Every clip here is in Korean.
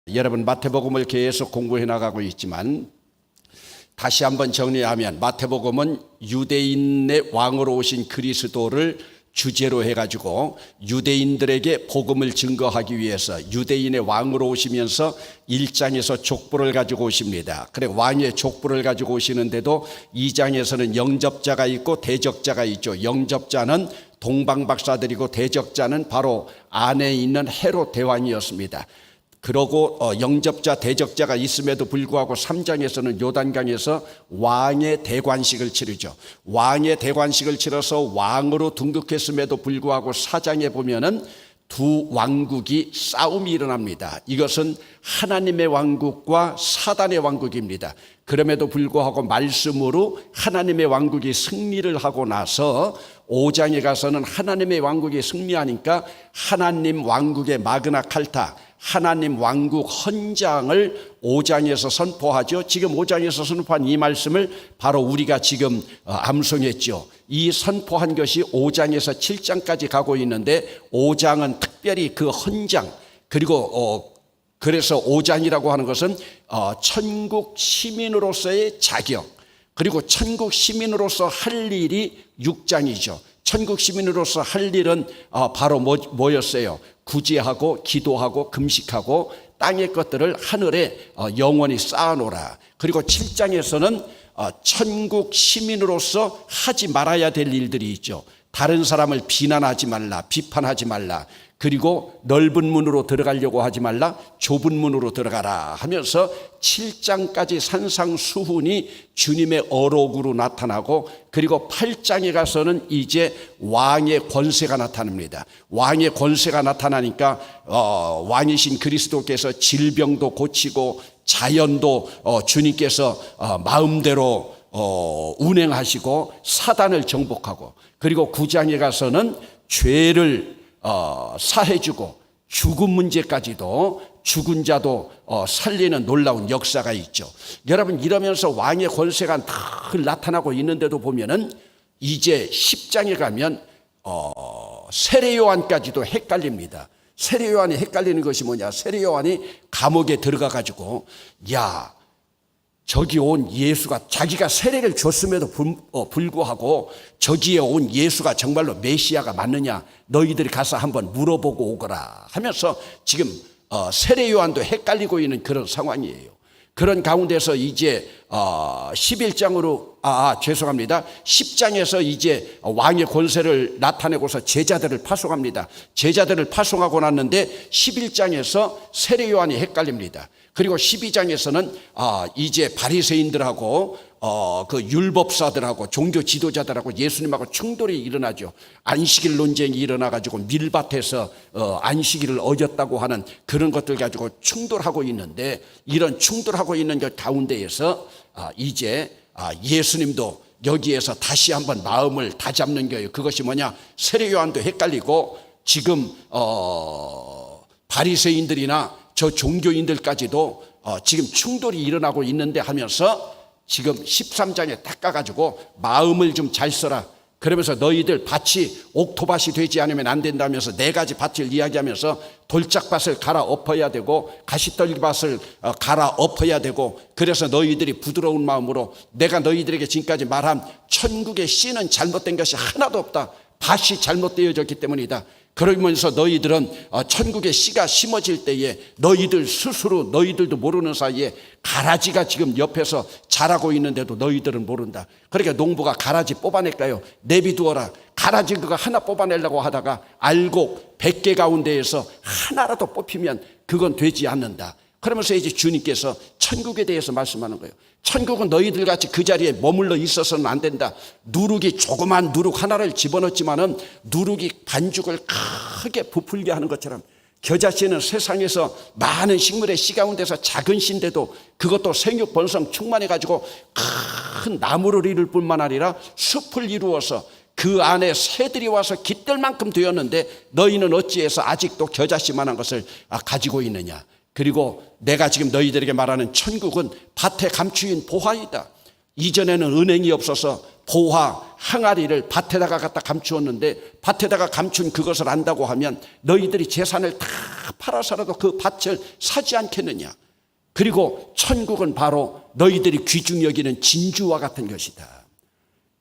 여러분 마태복음을 계속 공부해 나가고 있지만 다시 한번 정리하면 마태복음은 유대인의 왕으로 오신 그리스도를 주제로 해가지고 유대인들에게 복음을 증거하기 위해서 유대인의 왕으로 오시면서 1장에서 족보를 가지고 오십니다. 그래 왕의 족보를 가지고 오시는데도 2장에서는 영접자가 있고 대적자가 있죠. 영접자는 동방박사들이고 대적자는 바로 안에 있는 헤롯 대왕이었습니다. 그러고 영접자 대적자가 있음에도 불구하고 3장에서는 요단강에서 왕의 대관식을 치르죠. 왕의 대관식을 치러서 왕으로 등극했음에도 불구하고 4장에 보면은 두 왕국이 싸움이 일어납니다. 이것은 하나님의 왕국과 사단의 왕국입니다. 그럼에도 불구하고 말씀으로 하나님의 왕국이 승리를 하고 나서 5장에 가서는 하나님의 왕국이 승리하니까 하나님 왕국의 마그나 칼타, 하나님 왕국 헌장을 5장에서 선포하죠. 지금 5장에서 선포한 이 말씀을 바로 우리가 지금 암송했죠. 이 선포한 것이 5장에서 7장까지 가고 있는데 5장은 특별히 그 헌장, 그리고 그래서 5장이라고 하는 것은 천국 시민으로서의 자격, 그리고 천국 시민으로서 할 일이 6장이죠. 천국 시민으로서 할 일은 바로 뭐였어요? 구제하고 기도하고 금식하고 땅의 것들을 하늘에 영원히 쌓아놓으라. 그리고 7장에서는 천국 시민으로서 하지 말아야 될 일들이 있죠. 다른 사람을 비난하지 말라, 비판하지 말라, 그리고 넓은 문으로 들어가려고 하지 말라, 좁은 문으로 들어가라 하면서 7장까지 산상수훈이 주님의 어록으로 나타나고, 그리고 8장에 가서는 이제 왕의 권세가 나타납니다. 왕의 권세가 나타나니까 왕이신 그리스도께서 질병도 고치고 자연도 주님께서 마음대로 운행하시고 사단을 정복하고, 그리고 9장에 가서는 죄를 사해주고 죽음 문제까지도 죽은 자도 살리는 놀라운 역사가 있죠. 여러분, 이러면서 왕의 권세가 늘 나타나고 있는데도 보면은 이제 10장에 가면 세례 요한까지도 헷갈립니다. 세례 요한이 헷갈리는 것이 뭐냐? 세례 요한이 감옥에 들어가 가지고 저기 온 예수가, 자기가 세례를 줬음에도 불구하고 저기에 온 예수가 정말로 메시아가 맞느냐, 너희들이 가서 한번 물어보고 오거라 하면서 지금 세례 요한도 헷갈리고 있는 그런 상황이에요. 그런 가운데서 이제 11장으로 죄송합니다. 10장에서 이제 왕의 권세를 나타내고서 제자들을 파송합니다. 제자들을 파송하고 났는데 11장에서 세례 요한이 헷갈립니다. 그리고 12장에서는 이제 바리새인들하고 그 율법사들하고 종교 지도자들하고 예수님하고 충돌이 일어나죠. 안식일 논쟁이 일어나가지고 밀밭에서 안식일을 어겼다고 하는 그런 것들 가지고 충돌하고 있는데, 이런 충돌하고 있는 것 가운데에서 이제 예수님도 여기에서 다시 한번 마음을 다잡는 거예요. 그것이 뭐냐? 세례 요한도 헷갈리고 지금 바리새인들이나 저 종교인들까지도 지금 충돌이 일어나고 있는데 하면서 지금 13장에 딱 가가지고 마음을 좀 잘 써라. 그러면서 너희들 밭이 옥토밭이 되지 않으면 안 된다면서 4가지 밭을 이야기하면서 돌짝밭을 갈아 엎어야 되고 가시떨기밭을 갈아 엎어야 되고, 그래서 너희들이 부드러운 마음으로 내가 너희들에게 지금까지 말한 천국의 씨는 잘못된 것이 하나도 없다. 밭이 잘못되어졌기 때문이다. 그러면서 너희들은 천국의 씨가 심어질 때에 너희들 스스로 너희들도 모르는 사이에 가라지가 지금 옆에서 자라고 있는데도 너희들은 모른다. 그러니까 농부가 가라지 뽑아낼까요? 내비두어라. 가라지 그거 하나 뽑아내려고 하다가 알곡 100개 가운데에서 하나라도 뽑히면 그건 되지 않는다. 그러면서 이제 주님께서 천국에 대해서 말씀하는 거예요. 천국은 너희들 같이 그 자리에 머물러 있어서는 안 된다. 누룩이 조그만 누룩 하나를 집어넣지만은 누룩이 반죽을 크게 부풀게 하는 것처럼 겨자씨는 세상에서 많은 식물의 씨 가운데서 작은 씨인데도 그것도 생육 번성 충만해가지고 큰 나무를 이룰 뿐만 아니라 숲을 이루어서 그 안에 새들이 와서 깃들 만큼 되었는데 너희는 어찌해서 아직도 겨자씨만한 것을 가지고 있느냐. 그리고 내가 지금 너희들에게 말하는 천국은 밭에 감추인 보화이다. 이전에는 은행이 없어서 보화, 항아리를 밭에다가 갖다 감추었는데 밭에다가 감춘 그것을 안다고 하면 너희들이 재산을 다 팔아서라도 그 밭을 사지 않겠느냐. 그리고 천국은 바로 너희들이 귀중히 여기는 진주와 같은 것이다.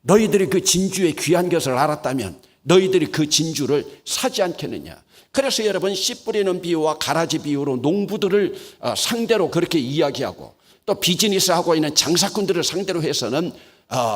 너희들이 그 진주의 귀한 것을 알았다면 너희들이 그 진주를 사지 않겠느냐. 그래서 여러분, 씨 뿌리는 비유와 가라지 비유로 농부들을 상대로 그렇게 이야기하고 또 비즈니스하고 있는 장사꾼들을 상대로 해서는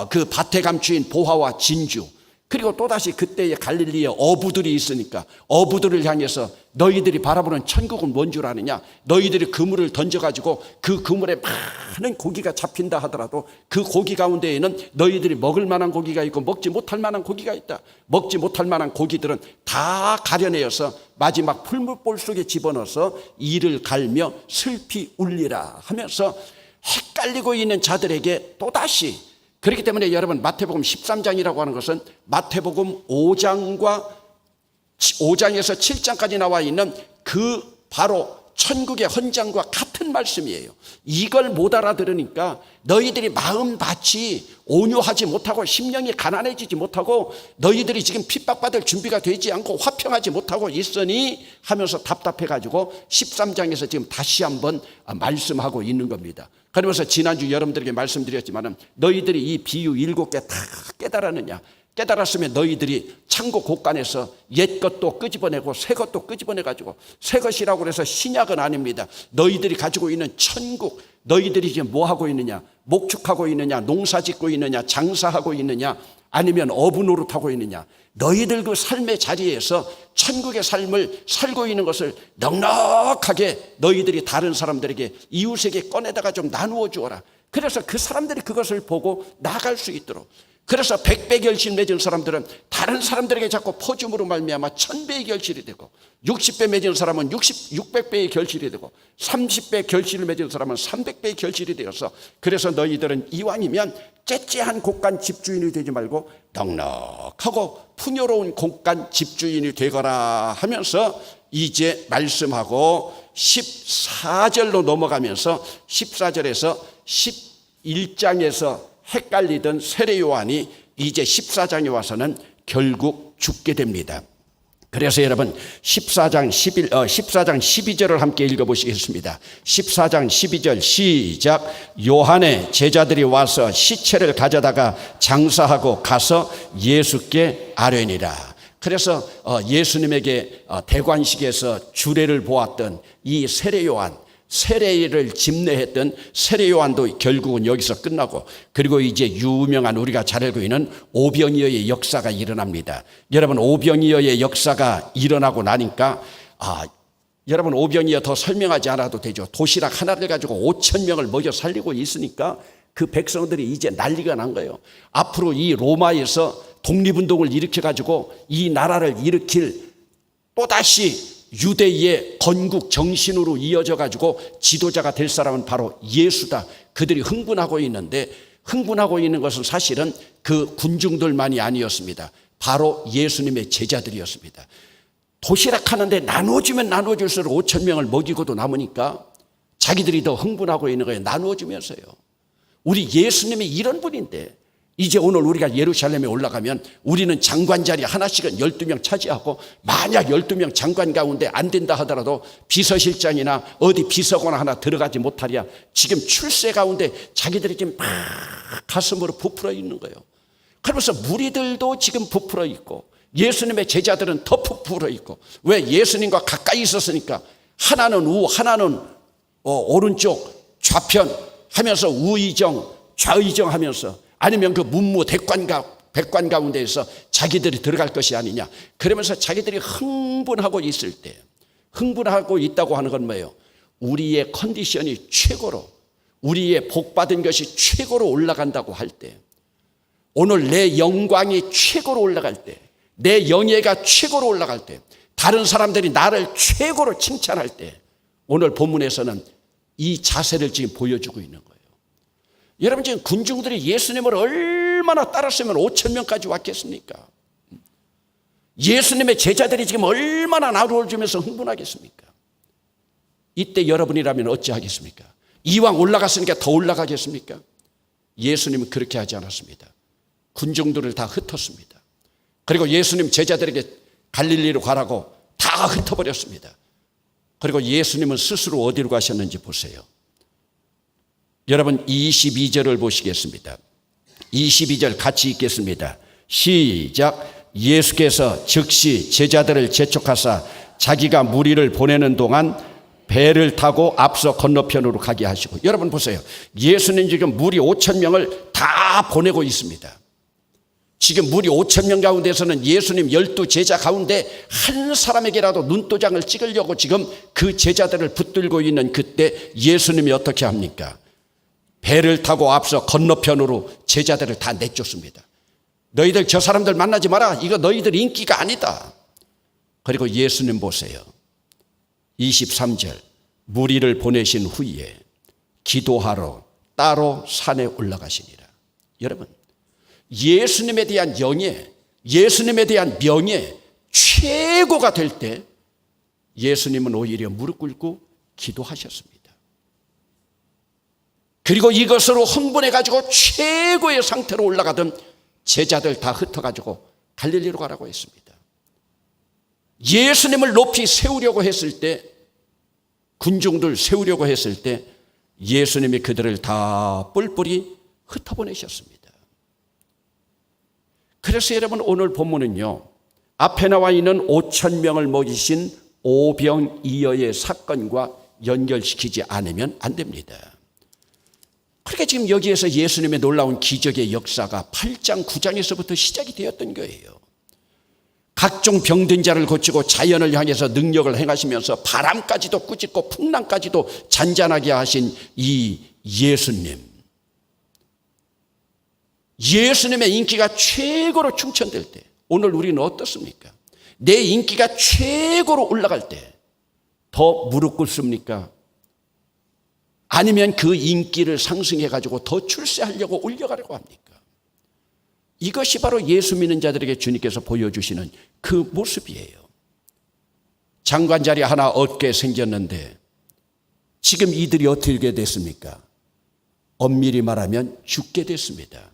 그 밭에 감추인 보화와 진주, 그리고 또다시 그때의 갈릴리에 어부들이 있으니까 어부들을 향해서 너희들이 바라보는 천국은 뭔 줄 아느냐. 너희들이 그물을 던져가지고 그 그물에 많은 고기가 잡힌다 하더라도 그 고기 가운데에는 너희들이 먹을 만한 고기가 있고 먹지 못할 만한 고기가 있다. 먹지 못할 만한 고기들은 다 가려내어서 마지막 풀무볼 속에 집어넣어서 이를 갈며 슬피 울리라 하면서 헷갈리고 있는 자들에게 또다시, 그렇기 때문에 여러분, 마태복음 13장이라고 하는 것은 마태복음 5장에서 7장까지 나와 있는 그 바로 천국의 헌장과 같은 말씀이에요. 이걸 못 알아들으니까 너희들이 마음밭이 온유하지 못하고 심령이 가난해지지 못하고 너희들이 지금 핍박받을 준비가 되지 않고 화평하지 못하고 있으니 하면서 답답해가지고 13장에서 지금 다시 한번 말씀하고 있는 겁니다. 그러면서 지난주 여러분들에게 말씀드렸지만 너희들이 이 비유 7개 다 깨달았느냐. 깨달았으면 너희들이 창고 곳간에서 옛 것도 끄집어내고 새 것도 끄집어내가지고, 새 것이라고 해서 신약은 아닙니다. 너희들이 가지고 있는 천국, 너희들이 지금 뭐 하고 있느냐. 목축하고 있느냐, 농사 짓고 있느냐, 장사하고 있느냐, 아니면 어부 노릇하고 있느냐. 너희들 그 삶의 자리에서 천국의 삶을 살고 있는 것을 넉넉하게 너희들이 다른 사람들에게, 이웃에게 꺼내다가 좀 나누어 주어라. 그래서 그 사람들이 그것을 보고 나갈 수 있도록. 그래서 100배 결실 맺은 사람들은 다른 사람들에게 자꾸 퍼줌으로 말미암아 1000배의 결실이 되고, 60배 맺은 사람은 600배의 결실이 되고, 30배 결실을 맺은 사람은 300배의 결실이 되어서, 그래서 너희들은 이왕이면 째째한 곳간 집주인이 되지 말고 넉넉하고 풍요로운 곳간 집주인이 되거라 하면서 이제 말씀하고 14절로 넘어가면서 14절에서 11장에서 헷갈리던 세례 요한이 이제 14장에 와서는 결국 죽게 됩니다. 그래서 여러분, 14장 12절을 함께 읽어보시겠습니다. 14장 12절 시작. 요한의 제자들이 와서 시체를 가져다가 장사하고 가서 예수께 아뢰니라. 그래서 예수님에게 대관식에서 주례를 보았던 이 세례 요한, 세례를 집례했던 세례 요한도 결국은 여기서 끝나고, 그리고 이제 유명한 우리가 잘 알고 있는 오병이어의 역사가 일어납니다. 여러분, 오병이어의 역사가 일어나고 나니까 여러분, 오병이어 더 설명하지 않아도 되죠. 도시락 하나를 가지고 5,000명을 먹여 살리고 있으니까 그 백성들이 이제 난리가 난 거예요. 앞으로 이 로마에서 독립운동을 일으켜가지고 이 나라를 일으킬 또다시 유대의 건국 정신으로 이어져 가지고 지도자가 될 사람은 바로 예수다. 그들이 흥분하고 있는데, 흥분하고 있는 것은 사실은 그 군중들만이 아니었습니다. 바로 예수님의 제자들이었습니다. 도시락 하는데 나누어주면 나누어줄수록 5,000명을 먹이고도 남으니까 자기들이 더 흥분하고 있는 거예요. 나누어주면서요. 우리 예수님이 이런 분인데, 이제 오늘 우리가 예루살렘에 올라가면 우리는 장관 자리 하나씩은 12명 차지하고, 만약 12명 장관 가운데 안 된다 하더라도 비서실장이나 어디 비서관 하나 들어가지 못하랴. 지금 출세 가운데 자기들이 지금 막 가슴으로 부풀어 있는 거예요. 그러면서 무리들도 지금 부풀어 있고 예수님의 제자들은 더 부풀어 있고. 왜? 예수님과 가까이 있었으니까. 하나는 우, 하나는 오른쪽 좌편 하면서 우의정 좌의정 하면서, 아니면 그 문무 백관 가운데에서 자기들이 들어갈 것이 아니냐. 그러면서 자기들이 흥분하고 있을 때, 흥분하고 있다고 하는 건 뭐예요? 우리의 컨디션이 최고로, 우리의 복받은 것이 최고로 올라간다고 할 때, 오늘 내 영광이 최고로 올라갈 때, 내 영예가 최고로 올라갈 때, 다른 사람들이 나를 최고로 칭찬할 때, 오늘 본문에서는 이 자세를 지금 보여주고 있는 거예요. 여러분, 지금 군중들이 예수님을 얼마나 따랐으면 5,000명까지 왔겠습니까? 예수님의 제자들이 지금 얼마나 나누어주면서 흥분하겠습니까? 이때 여러분이라면 어찌하겠습니까? 이왕 올라갔으니까 더 올라가겠습니까? 예수님은 그렇게 하지 않았습니다. 군중들을 다 흩었습니다. 그리고 예수님 제자들에게 갈릴리로 가라고 다 흩어버렸습니다. 그리고 예수님은 스스로 어디로 가셨는지 보세요. 여러분 22절을 보시겠습니다. 22절 같이 읽겠습니다. 시작. 예수께서 즉시 제자들을 재촉하사 자기가 무리를 보내는 동안 배를 타고 앞서 건너편으로 가게 하시고, 여러분 보세요. 예수님 지금 무리 5천 명을 다 보내고 있습니다. 지금 무리 5천 명 가운데서는 예수님 12 제자 가운데 한 사람에게라도 눈도장을 찍으려고 지금 그 제자들을 붙들고 있는 그때 예수님이 어떻게 합니까? 배를 타고 앞서 건너편으로 제자들을 다 내쫓습니다. 너희들 저 사람들 만나지 마라. 이거 너희들 인기가 아니다. 그리고 예수님 보세요. 23절. 무리를 보내신 후에 기도하러 따로 산에 올라가시니라. 여러분, 예수님에 대한 영예, 예수님에 대한 명예 최고가 될 때 예수님은 오히려 무릎 꿇고 기도하셨습니다. 그리고 이것으로 흥분해가지고 최고의 상태로 올라가던 제자들 다 흩어가지고 갈릴리로 가라고 했습니다. 예수님을 높이 세우려고 했을 때, 군중들 세우려고 했을 때 예수님이 그들을 다 뿔뿔이 흩어보내셨습니다. 그래서 여러분 오늘 본문은요, 앞에 나와 있는 5천 명을 먹이신 오병이어의 사건과 연결시키지 않으면 안 됩니다. 그러니까 지금 여기에서 예수님의 놀라운 기적의 역사가 8장 9장에서부터 시작이 되었던 거예요. 각종 병든 자를 고치고 자연을 향해서 능력을 행하시면서 바람까지도 꾸짖고 풍랑까지도 잔잔하게 하신 이 예수님. 예수님의 인기가 최고로 충천될 때, 오늘 우리는 어떻습니까? 내 인기가 최고로 올라갈 때 더 무릎 꿇습니까? 아니면 그 인기를 상승해가지고 더 출세하려고 올려가려고 합니까? 이것이 바로 예수 믿는 자들에게 주님께서 보여주시는 그 모습이에요. 장관 자리 하나 얻게 생겼는데 지금 이들이 어떻게 됐습니까? 엄밀히 말하면 죽게 됐습니다.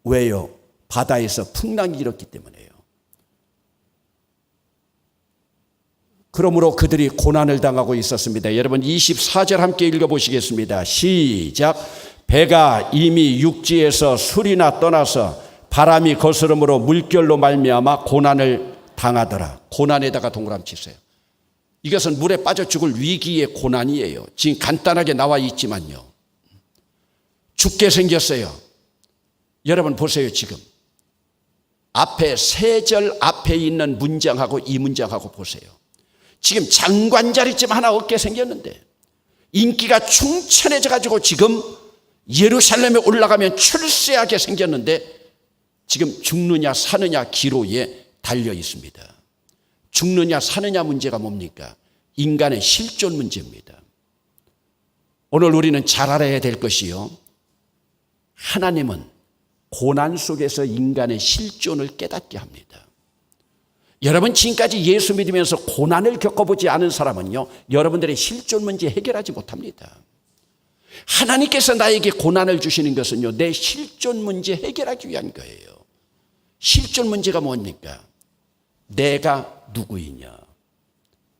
왜요? 바다에서 풍랑이 일었기 때문에요. 그러므로 그들이 고난을 당하고 있었습니다. 여러분 24절 함께 읽어보시겠습니다. 시작. 배가 이미 육지에서 술이나 떠나서 바람이 거스름으로 물결로 말미암아 고난을 당하더라. 고난에다가 동그라미 치세요. 이것은 물에 빠져 죽을 위기의 고난이에요. 지금 간단하게 나와 있지만요, 죽게 생겼어요. 여러분 보세요. 지금 앞에 세 절 앞에 있는 문장하고 이 문장하고 보세요. 지금 장관 자리쯤 하나 얻게 생겼는데 인기가 충천해져 가지고 지금 예루살렘에 올라가면 출세하게 생겼는데 지금 죽느냐 사느냐 기로에 달려 있습니다. 죽느냐 사느냐 문제가 뭡니까? 인간의 실존 문제입니다. 오늘 우리는 잘 알아야 될 것이요, 하나님은 고난 속에서 인간의 실존을 깨닫게 합니다. 여러분 지금까지 예수 믿으면서 고난을 겪어보지 않은 사람은요, 여러분들의 실존 문제 해결하지 못합니다. 하나님께서 나에게 고난을 주시는 것은요, 내 실존 문제 해결하기 위한 거예요. 실존 문제가 뭡니까? 내가 누구이냐?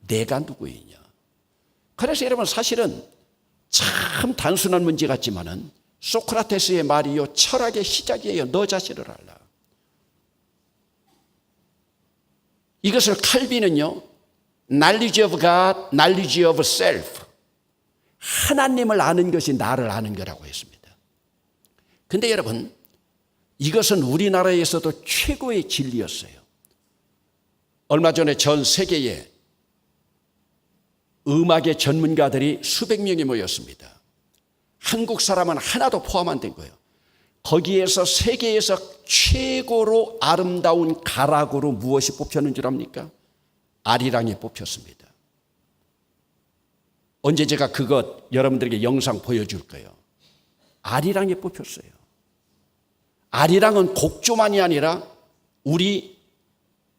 내가 누구이냐? 그래서 여러분 사실은 참 단순한 문제 같지만은 소크라테스의 말이요, 철학의 시작이에요. 너 자신을 알라. 이것을 칼빈은요, knowledge of God, knowledge of self, 하나님을 아는 것이 나를 아는 거라고 했습니다. 그런데 여러분, 이것은 우리나라에서도 최고의 진리였어요. 얼마 전에 전 세계에 음악의 전문가들이 수백 명이 모였습니다. 한국 사람은 하나도 포함 안 된 거예요. 거기에서 세계에서 최고로 아름다운 가락으로 무엇이 뽑혔는 줄 압니까? 아리랑이 뽑혔습니다. 언제 제가 그것 여러분들에게 영상 보여줄 거예요. 아리랑이 뽑혔어요. 아리랑은 곡조만이 아니라 우리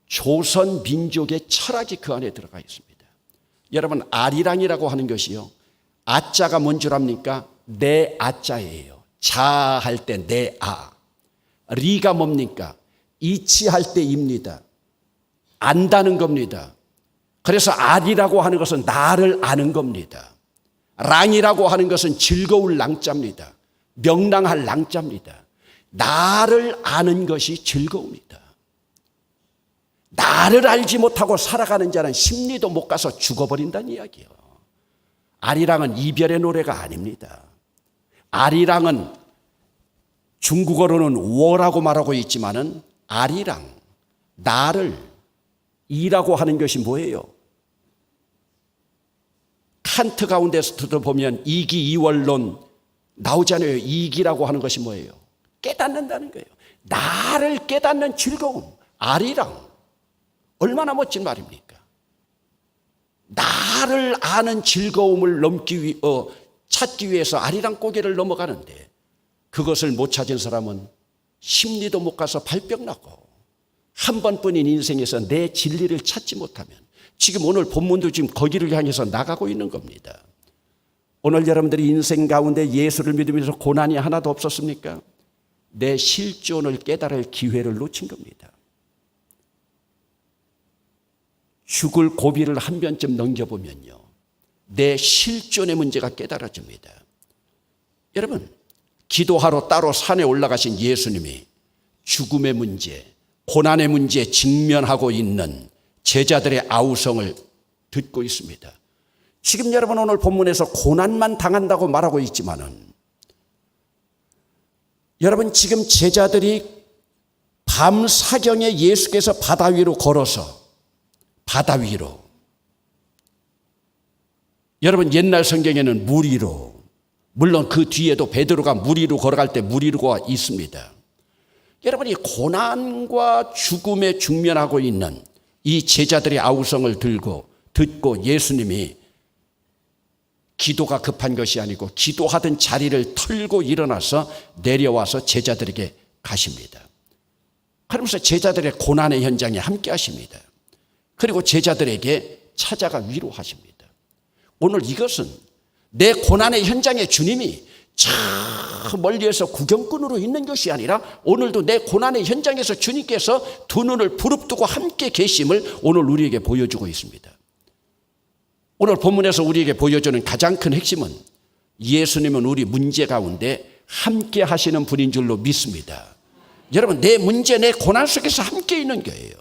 조선 민족의 철학이 그 안에 들어가 있습니다. 여러분 아리랑이라고 하는 것이요, 아자가 뭔 줄 압니까? 내 아자예요. 자할 때 내 아. 리가 뭡니까? 이치할 때입니다. 안다는 겁니다. 그래서 알이라고 하는 것은 나를 아는 겁니다. 랑이라고 하는 것은 즐거울 랑자입니다. 명랑할 랑자입니다. 나를 아는 것이 즐거움이다. 나를 알지 못하고 살아가는 자는 심리도 못 가서 죽어버린다는 이야기예요. 아리랑은 이별의 노래가 아닙니다. 아리랑은 중국어로는 워라고 말하고 있지만은 아리랑, 나를, 이라고 하는 것이 뭐예요? 칸트 가운데서도 보면 이기이월론 나오잖아요. 이기라고 하는 것이 뭐예요? 깨닫는다는 거예요. 나를 깨닫는 즐거움, 아리랑. 얼마나 멋진 말입니까? 나를 아는 즐거움을 찾기 위해서 아리랑 고개를 넘어가는데 그것을 못 찾은 사람은 심리도 못 가서 발병나고 한 번뿐인 인생에서 내 진리를 찾지 못하면 지금 오늘 본문도 지금 거기를 향해서 나가고 있는 겁니다. 오늘 여러분들이 인생 가운데 예수를 믿으면서 고난이 하나도 없었습니까? 내 실존을 깨달을 기회를 놓친 겁니다. 죽을 고비를 한 번쯤 넘겨보면요, 내 실존의 문제가 깨달아집니다. 여러분, 기도하러 따로 산에 올라가신 예수님이 죽음의 문제, 고난의 문제에 직면하고 있는 제자들의 아우성을 듣고 있습니다. 지금 여러분 오늘 본문에서 고난만 당한다고 말하고 있지만은 여러분 지금 제자들이 밤 사경에 예수께서 바다 위로 걸어서 바다 위로, 여러분 옛날 성경에는 물 위로, 물론 그 뒤에도 베드로가 물 위로 걸어갈 때 물 위로가 있습니다. 여러분이 고난과 죽음에 직면하고 있는 이 제자들의 아우성을 듣고 예수님이 기도가 급한 것이 아니고 기도하던 자리를 털고 일어나서 내려와서 제자들에게 가십니다. 그러면서 제자들의 고난의 현장에 함께 하십니다. 그리고 제자들에게 찾아가 위로하십니다. 오늘 이것은 내 고난의 현장에 주님이 저 멀리에서 구경꾼으로 있는 것이 아니라 오늘도 내 고난의 현장에서 주님께서 두 눈을 부릅뜨고 함께 계심을 오늘 우리에게 보여주고 있습니다. 오늘 본문에서 우리에게 보여주는 가장 큰 핵심은 예수님은 우리 문제 가운데 함께 하시는 분인 줄로 믿습니다. 여러분, 내 문제, 내 고난 속에서 함께 있는 거예요.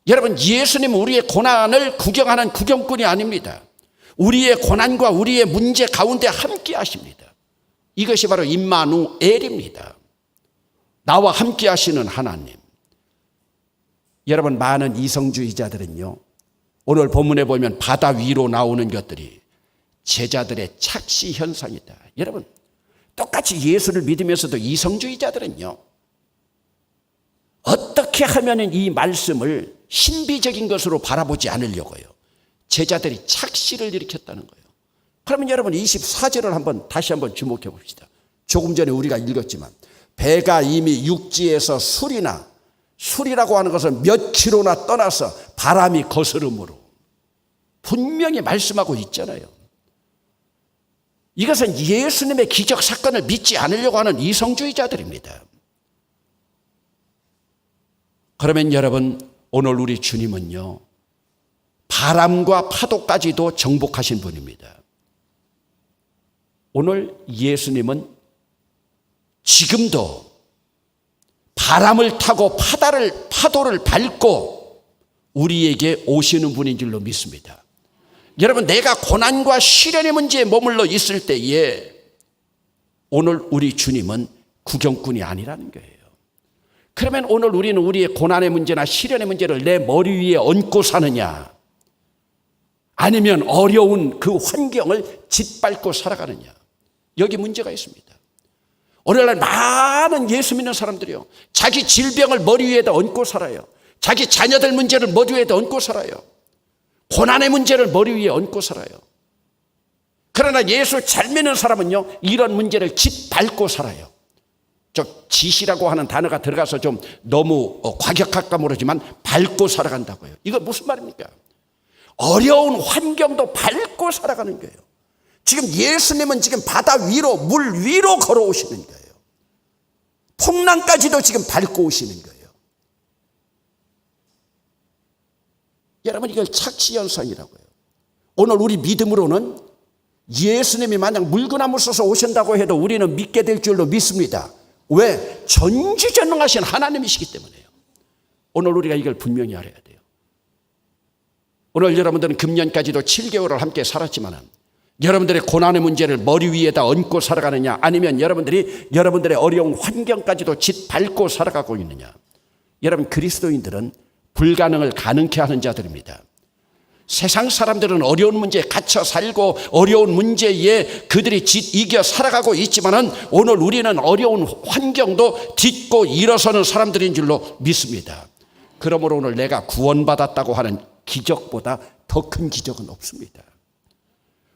여러분, 예수님은 우리의 고난을 구경하는 구경꾼이 아닙니다. 우리의 고난과 우리의 문제 가운데 함께 하십니다. 이것이 바로 임마누엘입니다. 나와 함께 하시는 하나님. 여러분, 많은 이성주의자들은요, 오늘 본문에 보면 바다 위로 나오는 것들이 제자들의 착시 현상이다. 여러분, 똑같이 예수를 믿으면서도 이성주의자들은요, 어떻게 하면 이 말씀을 신비적인 것으로 바라보지 않으려고요, 제자들이 착시를 일으켰다는 거예요. 그러면 여러분 24절을 다시 한번 주목해 봅시다. 조금 전에 우리가 읽었지만 배가 이미 육지에서 술이라고 하는 것은 몇 킬로나 떠나서 바람이 거스름으로 분명히 말씀하고 있잖아요. 이것은 예수님의 기적 사건을 믿지 않으려고 하는 이성주의자들입니다. 그러면 여러분, 오늘 우리 주님은요, 바람과 파도까지도 정복하신 분입니다. 오늘 예수님은 지금도 바람을 타고 파도를 밟고 우리에게 오시는 분인 줄로 믿습니다. 여러분, 내가 고난과 시련의 문제에 머물러 있을 때에 오늘 우리 주님은 구경꾼이 아니라는 거예요. 그러면 오늘 우리는 우리의 고난의 문제나 시련의 문제를 내 머리 위에 얹고 사느냐, 아니면 어려운 그 환경을 짓밟고 살아가느냐, 여기 문제가 있습니다. 오늘날 많은 예수 믿는 사람들이요, 자기 질병을 머리 위에다 얹고 살아요. 자기 자녀들 문제를 머리 위에다 얹고 살아요. 고난의 문제를 머리 위에 얹고 살아요. 그러나 예수 잘 믿는 사람은요, 이런 문제를 짓밟고 살아요. 짓이라고 하는 단어가 들어가서 좀 너무 과격할까 모르지만 밟고 살아간다고요. 이거 무슨 말입니까? 어려운 환경도 밟고 살아가는 거예요. 지금 예수님은 지금 바다 위로, 물 위로 걸어오시는 거예요. 풍랑까지도 지금 밟고 오시는 거예요. 여러분, 이걸 착시현상이라고요. 오늘 우리 믿음으로는 예수님이 만약 물구나무 써서 오신다고 해도 우리는 믿게 될 줄로 믿습니다. 왜? 전지전능하신 하나님이시기 때문에요. 오늘 우리가 이걸 분명히 알아야 돼요. 오늘 여러분들은 금년까지도 7개월을 함께 살았지만 여러분들의 고난의 문제를 머리 위에다 얹고 살아가느냐, 아니면 여러분들의 어려운 환경까지도 짓밟고 살아가고 있느냐. 여러분, 그리스도인들은 불가능을 가능케 하는 자들입니다. 세상 사람들은 어려운 문제에 갇혀 살고 어려운 문제에 그들이 이겨 살아가고 있지만은 오늘 우리는 어려운 환경도 딛고 일어서는 사람들인 줄로 믿습니다. 그러므로 오늘 내가 구원받았다고 하는 기적보다 더 큰 기적은 없습니다.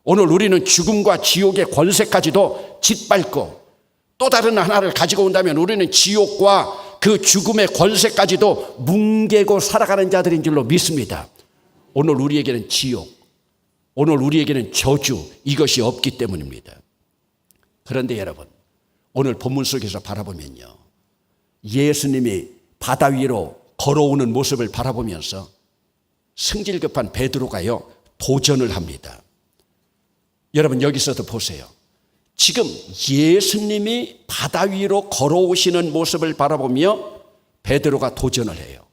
오늘 우리는 죽음과 지옥의 권세까지도 짓밟고 또 다른 하나를 가지고 온다면 우리는 지옥과 그 죽음의 권세까지도 뭉개고 살아가는 자들인 줄로 믿습니다. 오늘 우리에게는 지옥, 오늘 우리에게는 저주, 이것이 없기 때문입니다. 그런데 여러분, 오늘 본문 속에서 바라보면요, 예수님이 바다 위로 걸어오는 모습을 바라보면서 승질급한 베드로가요 도전을 합니다. 여러분, 여기서도 보세요. 지금 예수님이 바다 위로 걸어오시는 모습을 바라보며 베드로가 도전을 해요.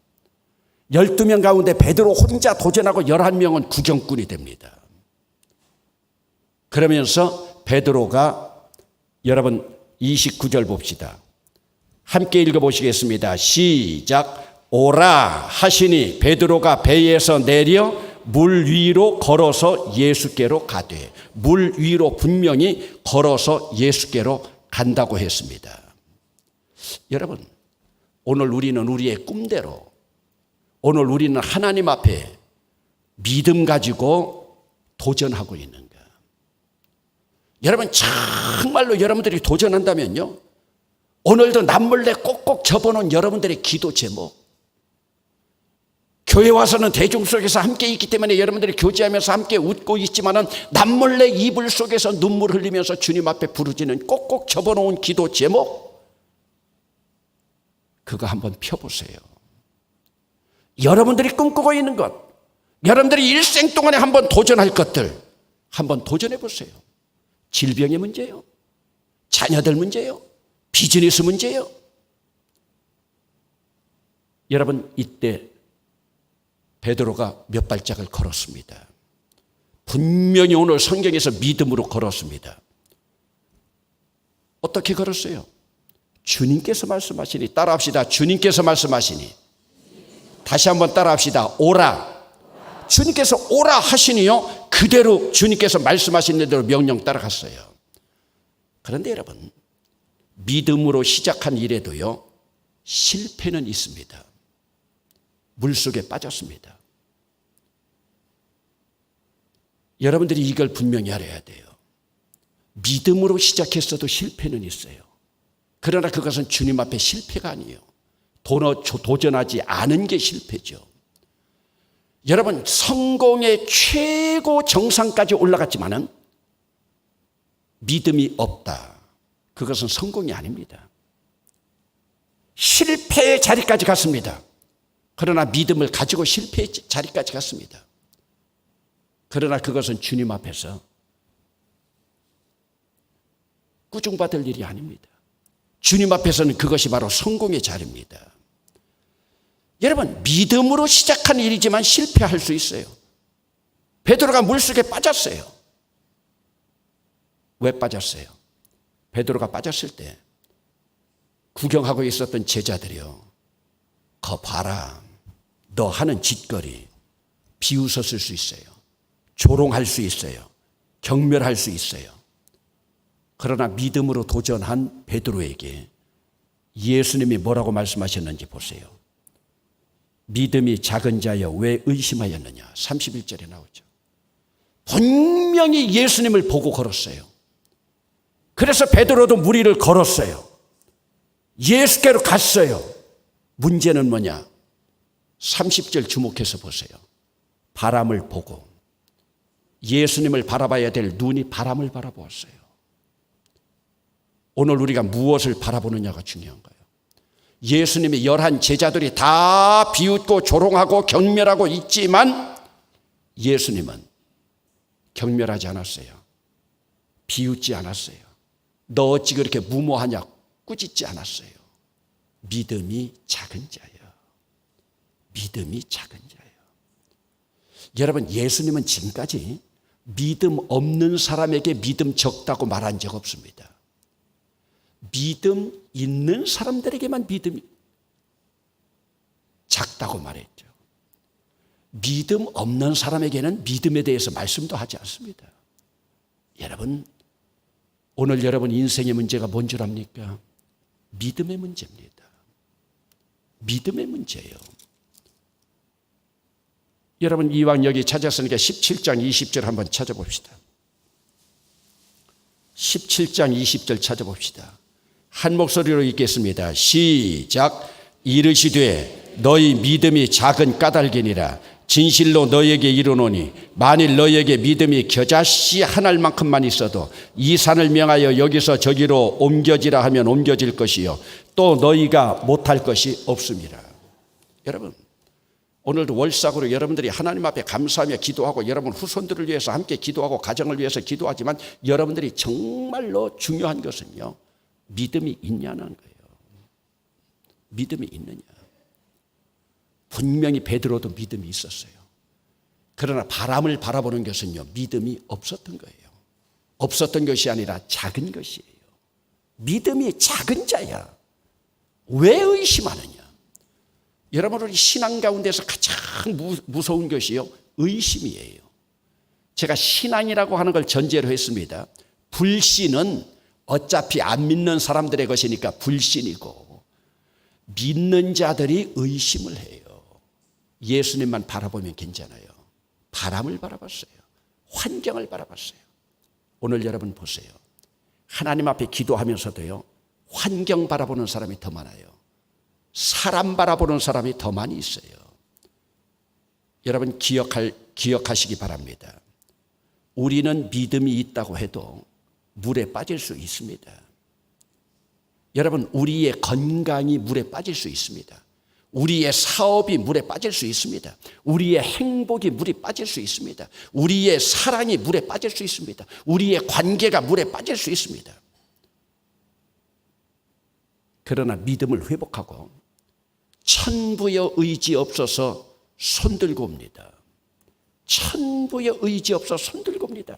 12명 가운데 베드로 혼자 도전하고 11명은 구경꾼이 됩니다. 그러면서 베드로가, 여러분 29절 봅시다. 함께 읽어보시겠습니다. 시작. 오라 하시니 베드로가 배에서 내려 물 위로 걸어서 예수께로 가되, 물 위로 분명히 걸어서 예수께로 간다고 했습니다. 여러분, 오늘 우리는 우리의 꿈대로, 오늘 우리는 하나님 앞에 믿음 가지고 도전하고 있는 거예요. 여러분, 정말로 여러분들이 도전한다면요, 오늘도 남몰래 꼭꼭 접어놓은 여러분들의 기도 제목, 교회 와서는 대중 속에서 함께 있기 때문에 여러분들이 교제하면서 함께 웃고 있지만은 남몰래 이불 속에서 눈물 흘리면서 주님 앞에 부르짖는 꼭꼭 접어놓은 기도 제목, 그거 한번 펴보세요. 여러분들이 꿈꾸고 있는 것, 여러분들이 일생 동안에 한번 도전할 것들 한번 도전해 보세요. 질병의 문제요, 자녀들 문제요, 비즈니스 문제요. 여러분, 이때 베드로가 몇 발짝을 걸었습니다. 분명히 오늘 성경에서 믿음으로 걸었습니다. 어떻게 걸었어요? 주님께서 말씀하시니, 따라합시다. 주님께서 말씀하시니. 다시 한번 따라합시다. 오라. 주님께서 오라 하시니요, 그대로 주님께서 말씀하신 대로 명령 따라갔어요. 그런데 여러분, 믿음으로 시작한 일에도요 실패는 있습니다. 물속에 빠졌습니다. 여러분들이 이걸 분명히 알아야 돼요. 믿음으로 시작했어도 실패는 있어요. 그러나 그것은 주님 앞에 실패가 아니에요. 도전하지 않은 게 실패죠. 여러분, 성공의 최고 정상까지 올라갔지만은 믿음이 없다, 그것은 성공이 아닙니다. 실패의 자리까지 갔습니다. 그러나 믿음을 가지고 실패의 자리까지 갔습니다. 그러나 그것은 주님 앞에서 꾸중받을 일이 아닙니다. 주님 앞에서는 그것이 바로 성공의 자리입니다. 여러분, 믿음으로 시작한 일이지만 실패할 수 있어요. 베드로가 물속에 빠졌어요. 왜 빠졌어요? 베드로가 빠졌을 때 구경하고 있었던 제자들이요, 거 봐라, 너 하는 짓거리 비웃었을 수 있어요. 조롱할 수 있어요. 경멸할 수 있어요. 그러나 믿음으로 도전한 베드로에게 예수님이 뭐라고 말씀하셨는지 보세요. 믿음이 작은 자여 왜 의심하였느냐, 31절에 나오죠. 분명히 예수님을 보고 걸었어요. 그래서 베드로도 물 위를 걸었어요. 예수께로 갔어요. 문제는 뭐냐? 30절 주목해서 보세요. 바람을 보고 예수님을 바라봐야 될 눈이 바람을 바라보았어요. 오늘 우리가 무엇을 바라보느냐가 중요한 거예요. 예수님의 11 제자들이 다 비웃고 조롱하고 경멸하고 있지만 예수님은 경멸하지 않았어요. 비웃지 않았어요. 너 어찌 그렇게 무모하냐 꾸짖지 않았어요. 믿음이 작은 자예요. 믿음이 작은 자예요. 여러분, 예수님은 지금까지 믿음 없는 사람에게 믿음 적다고 말한 적 없습니다. 믿음 있는 사람들에게만 믿음이 작다고 말했죠. 믿음 없는 사람에게는 믿음에 대해서 말씀도 하지 않습니다. 여러분, 오늘 여러분 인생의 문제가 뭔 줄 압니까? 믿음의 문제입니다. 믿음의 문제예요. 여러분, 이왕 여기 찾았으니까 17장 20절 한번 찾아봅시다. 17장 20절 찾아봅시다. 한 목소리로 읽겠습니다. 시작. 이르시되 너희 믿음이 작은 까닭이니라. 진실로 너희에게 이르노니 만일 너희에게 믿음이 겨자씨 한 알만큼만 있어도 이 산을 명하여 여기서 저기로 옮겨지라 하면 옮겨질 것이요 또 너희가 못할 것이 없습니다. 여러분, 오늘도 월삭으로 여러분들이 하나님 앞에 감사하며 기도하고 여러분 후손들을 위해서 함께 기도하고 가정을 위해서 기도하지만 여러분들이 정말로 중요한 것은요, 믿음이 있냐는 거예요. 믿음이 있느냐. 분명히 베드로도 믿음이 있었어요. 그러나 바람을 바라보는 것은요, 믿음이 없었던 거예요. 없었던 것이 아니라 작은 것이에요. 믿음이 작은 자야. 왜 의심하느냐? 여러분, 우리 신앙 가운데서 가장 무서운 것이요, 의심이에요. 제가 신앙이라고 하는 걸 전제로 했습니다. 불신은 어차피 안 믿는 사람들의 것이니까 불신이고, 믿는 자들이 의심을 해요. 예수님만 바라보면 괜찮아요. 바람을 바라봤어요. 환경을 바라봤어요. 오늘 여러분 보세요. 하나님 앞에 기도하면서도요, 환경 바라보는 사람이 더 많아요. 사람 바라보는 사람이 더 많이 있어요. 여러분 기억하시기 바랍니다. 우리는 믿음이 있다고 해도 물에 빠질 수 있습니다. 여러분, 우리의 건강이 물에 빠질 수 있습니다. 우리의 사업이 물에 빠질 수 있습니다. 우리의 행복이 물에 빠질 수 있습니다. 우리의 사랑이 물에 빠질 수 있습니다. 우리의 관계가 물에 빠질 수 있습니다. 그러나 믿음을 회복하고 천부여 의지 없어서 손들고 옵니다. 천부여 의지 없어서 손들고 옵니다.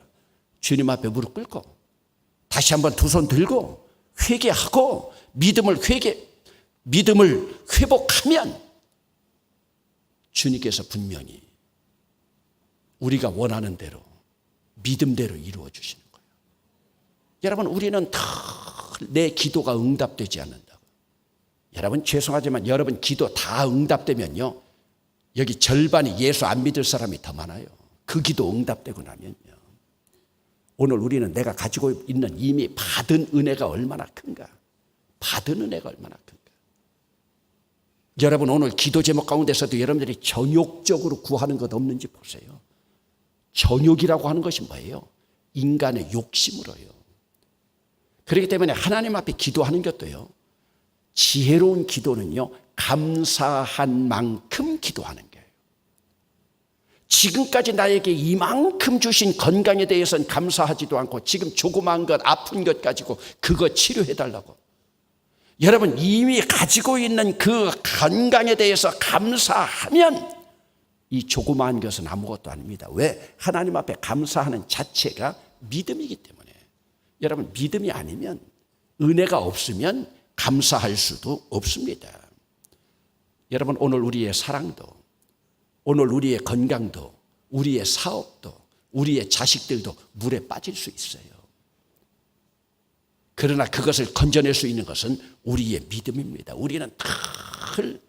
주님 앞에 무릎 꿇고 다시 한번 두 손 들고 회개하고 믿음을 회복하면 주님께서 분명히 우리가 원하는 대로 믿음대로 이루어 주시는 거예요. 여러분, 우리는 다 내 기도가 응답되지 않는다고. 여러분, 죄송하지만 여러분 기도 다 응답되면요, 여기 절반이 예수 안 믿을 사람이 더 많아요. 그 기도 응답되고 나면요. 오늘 우리는 내가 가지고 있는 이미 받은 은혜가 얼마나 큰가. 받은 은혜가 얼마나 큰가. 여러분, 오늘 기도 제목 가운데서도 여러분들이 정욕적으로 구하는 것 없는지 보세요. 정욕이라고 하는 것이 뭐예요? 인간의 욕심으로요. 그렇기 때문에 하나님 앞에 기도하는 것도요, 지혜로운 기도는요, 감사한 만큼 기도하는 거예요. 지금까지 나에게 이만큼 주신 건강에 대해서는 감사하지도 않고 지금 조그마한 것, 아픈 것 가지고 그거 치료해달라고. 여러분, 이미 가지고 있는 그 건강에 대해서 감사하면 이 조그마한 것은 아무것도 아닙니다. 왜? 하나님 앞에 감사하는 자체가 믿음이기 때문에. 여러분, 믿음이 아니면, 은혜가 없으면 감사할 수도 없습니다. 여러분, 오늘 우리의 사랑도, 오늘 우리의 건강도, 우리의 사업도, 우리의 자식들도 물에 빠질 수 있어요. 그러나 그것을 건져낼 수 있는 것은 우리의 믿음입니다. 우리는 늘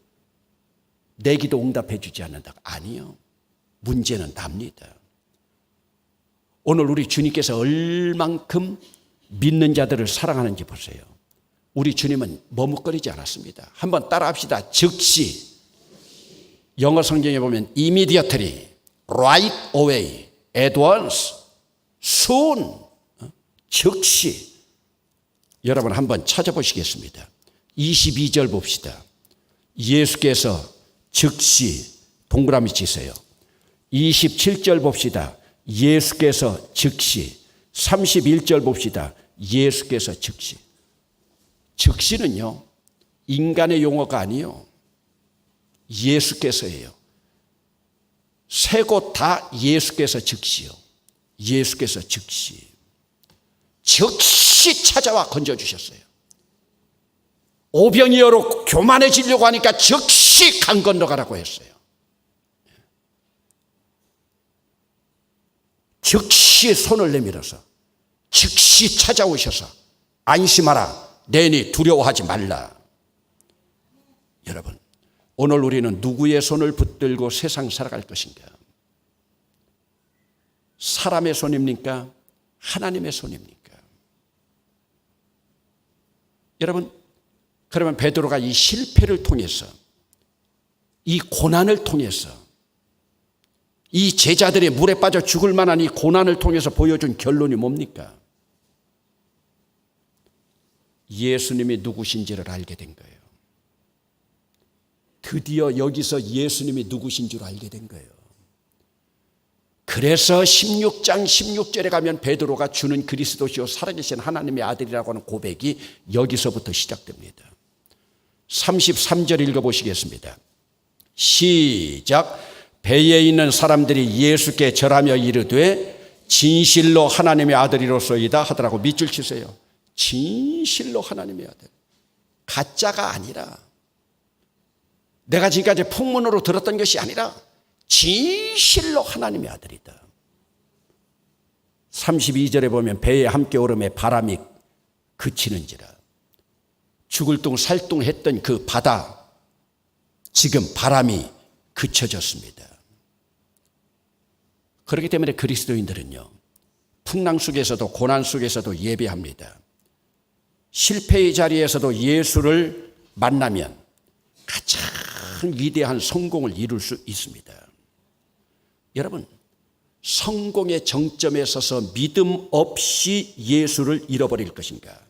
내 기도 응답해 주지 않는다. 아니요. 문제는 납니다. 오늘 우리 주님께서 얼만큼 믿는 자들을 사랑하는지 보세요. 우리 주님은 머뭇거리지 않았습니다. 한번 따라합시다. 즉시. 영어 성경에 보면 immediately, right away, at once, soon, 즉시. 여러분 한번 찾아보시겠습니다. 22절 봅시다. 예수께서 즉시, 동그라미 치세요. 27절 봅시다. 예수께서 즉시. 31절 봅시다. 예수께서 즉시. 즉시는요, 인간의 용어가 아니에요. 예수께서예요. 세 곳 다 예수께서 즉시요. 예수께서 즉시. 즉시 찾아와 건져주셨어요. 오병이어로 교만해지려고 하니까 즉시 강 건너가라고 했어요. 즉시 손을 내밀어서 즉시 찾아오셔서 안심하라. 내니 두려워하지 말라. 여러분, 오늘 우리는 누구의 손을 붙들고 세상 살아갈 것인가? 사람의 손입니까? 하나님의 손입니까? 여러분, 그러면 베드로가 이 실패를 통해서, 이 고난을 통해서, 이 제자들이 물에 빠져 죽을 만한 이 고난을 통해서 보여준 결론이 뭡니까? 예수님이 누구신지를 알게 된 거예요. 드디어 여기서 예수님이 누구신 줄 알게 된 거예요. 그래서 16장 16절에 가면 베드로가 주는 그리스도시요 살아계신 하나님의 아들이라고 하는 고백이 여기서부터 시작됩니다. 33절 읽어보시겠습니다. 시작. 배에 있는 사람들이 예수께 절하며 이르되 진실로 하나님의 아들이로소이다 하더라고. 밑줄 치세요. 진실로 하나님의 아들. 가짜가 아니라, 내가 지금까지 풍문으로 들었던 것이 아니라 진실로 하나님의 아들이다. 32절에 보면 배에 함께 오름에 바람이 그치는지라. 죽을 둥 살둥 했던 그 바다, 지금 바람이 그쳐졌습니다. 그렇기 때문에 그리스도인들은요, 풍랑 속에서도 고난 속에서도 예배합니다. 실패의 자리에서도 예수를 만나면 가장 위대한 성공을 이룰 수 있습니다. 여러분, 성공의 정점에 서서 믿음 없이 예수를 잃어버릴 것인가?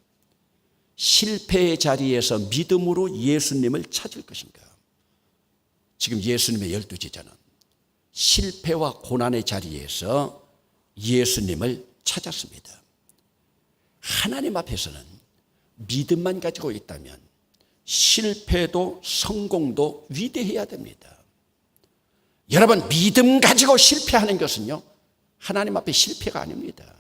실패의 자리에서 믿음으로 예수님을 찾을 것인가? 지금 예수님의 12제자는 실패와 고난의 자리에서 예수님을 찾았습니다. 하나님 앞에서는 믿음만 가지고 있다면 실패도 성공도 위대해야 됩니다. 여러분, 믿음 가지고 실패하는 것은요, 하나님 앞에 실패가 아닙니다.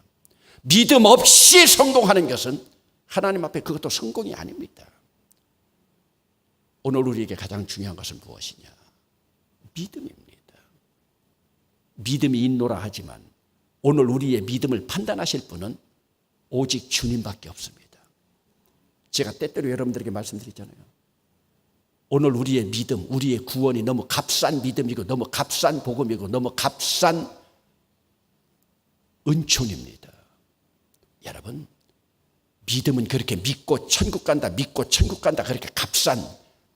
믿음 없이 성공하는 것은 하나님 앞에 그것도 성공이 아닙니다. 오늘 우리에게 가장 중요한 것은 무엇이냐? 믿음입니다. 믿음이 있노라 하지만 오늘 우리의 믿음을 판단하실 분은 오직 주님밖에 없습니다. 제가 때때로 여러분들에게 말씀드리잖아요. 오늘 우리의 믿음, 우리의 구원이 너무 값싼 믿음이고 너무 값싼 복음이고 너무 값싼 은총입니다. 여러분, 믿음은 그렇게 믿고 천국 간다, 믿고 천국 간다, 그렇게 값싼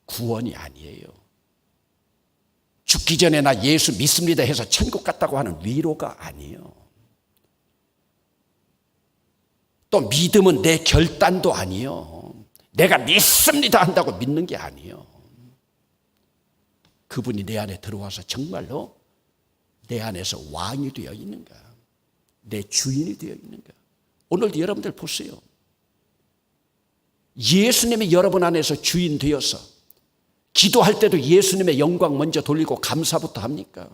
구원이 아니에요. 죽기 전에 나 예수 믿습니다 해서 천국 갔다고 하는 위로가 아니에요. 또 믿음은 내 결단도 아니에요. 내가 믿습니다 한다고 믿는 게 아니에요. 그분이 내 안에 들어와서 정말로 내 안에서 왕이 되어 있는가? 내 주인이 되어 있는가? 오늘도 여러분들 보세요. 예수님이 여러분 안에서 주인 되어서 기도할 때도 예수님의 영광 먼저 돌리고 감사부터 합니까?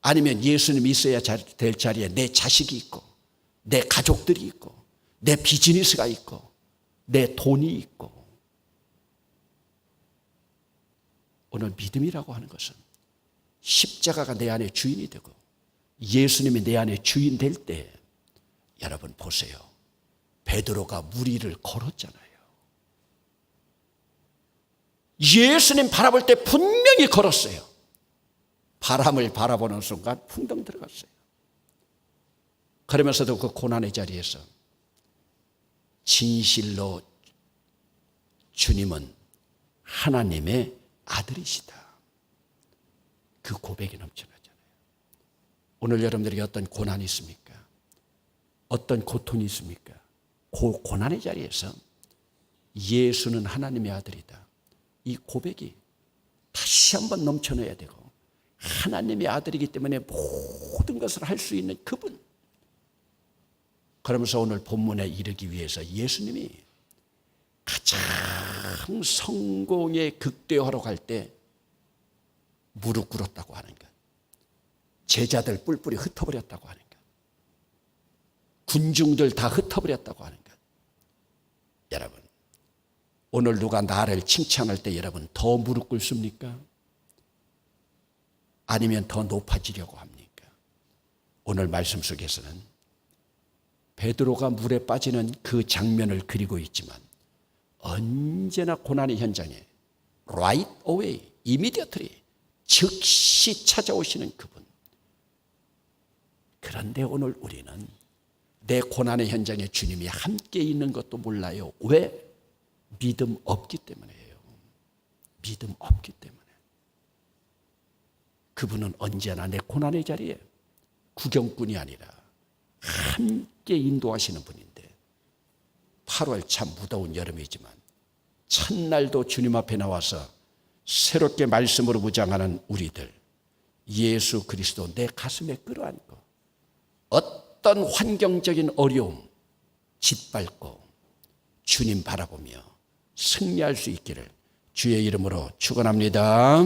아니면 예수님이 있어야 될 자리에 내 자식이 있고 내 가족들이 있고 내 비즈니스가 있고 내 돈이 있고. 오늘 믿음이라고 하는 것은 십자가가 내 안에 주인이 되고 예수님이 내 안에 주인 될 때, 여러분 보세요. 베드로가 물 위를 걸었잖아요. 예수님 바라볼 때 분명히 걸었어요. 바람을 바라보는 순간 풍덩 들어갔어요. 그러면서도 그 고난의 자리에서 진실로 주님은 하나님의 아들이시다, 그 고백이 넘쳐나잖아요. 오늘 여러분들에게 어떤 고난이 있습니까? 어떤 고통이 있습니까? 그 고난의 자리에서 예수는 하나님의 아들이다. 이 고백이 다시 한번 넘쳐나야 되고, 하나님의 아들이기 때문에 모든 것을 할 수 있는 그분. 그러면서 오늘 본문에 이르기 위해서 예수님이 가장 성공에 극대화로 갈 때 무릎 꿇었다고 하는 것, 제자들 뿔뿔이 흩어버렸다고 하는 것, 군중들 다 흩어버렸다고 하는 것. 여러분, 오늘 누가 나를 칭찬할 때 여러분 더 무릎 꿇습니까? 아니면 더 높아지려고 합니까? 오늘 말씀 속에서는 베드로가 물에 빠지는 그 장면을 그리고 있지만, 언제나 고난의 현장에 right away, immediately, 즉시 찾아오시는 그분. 그런데 오늘 우리는 내 고난의 현장에 주님이 함께 있는 것도 몰라요. 왜? 믿음 없기 때문이에요. 믿음 없기 때문에. 그분은 언제나 내 고난의 자리에 구경꾼이 아니라 함께 인도하시는 분인데, 8월 참 무더운 여름이지만 첫날도 주님 앞에 나와서 새롭게 말씀으로 무장하는 우리들, 예수 그리스도 내 가슴에 끌어안고 어떤 환경적인 어려움 짓밟고 주님 바라보며 승리할 수 있기를 주의 이름으로 축원합니다.